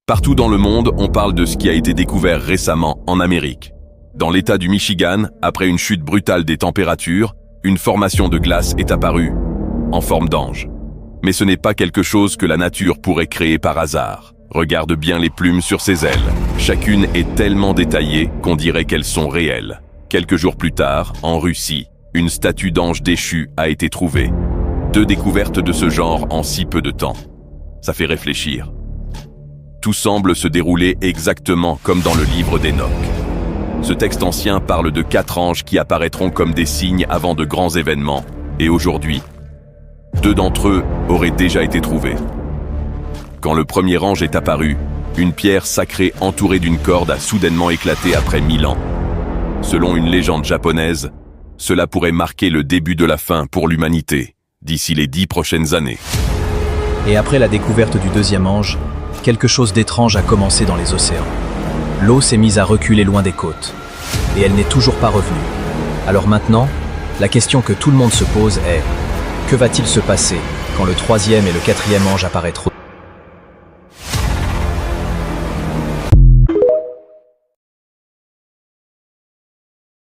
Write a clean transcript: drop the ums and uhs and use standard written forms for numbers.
Partout dans le monde, on parle de ce qui a été découvert récemment en Amérique. Dans l'État du Michigan, après une chute brutale des températures, une formation de glace est apparue, en forme d'ange. Mais ce n'est pas quelque chose que la nature pourrait créer par hasard. Regarde bien les plumes sur ses ailes. Chacune est tellement détaillée qu'on dirait qu'elles sont réelles. Quelques jours plus tard, en Russie, une statue d'ange déchu a été trouvée. 2 découvertes de ce genre en si peu de temps. Ça fait réfléchir. Tout semble se dérouler exactement comme dans le livre d'Enoch. Ce texte ancien parle de 4 anges qui apparaîtront comme des signes avant de grands événements, et aujourd'hui, 2 d'entre eux auraient déjà été trouvés. Quand le premier ange est apparu, une pierre sacrée entourée d'une corde a soudainement éclaté après 1000 ans. Selon une légende japonaise, cela pourrait marquer le début de la fin pour l'humanité, d'ici les 10 prochaines années. Et après la découverte du deuxième ange, quelque chose d'étrange a commencé dans les océans. L'eau s'est mise à reculer loin des côtes, et elle n'est toujours pas revenue. Alors maintenant, la question que tout le monde se pose est: que va-t-il se passer quand le troisième et le quatrième ange apparaîtront ?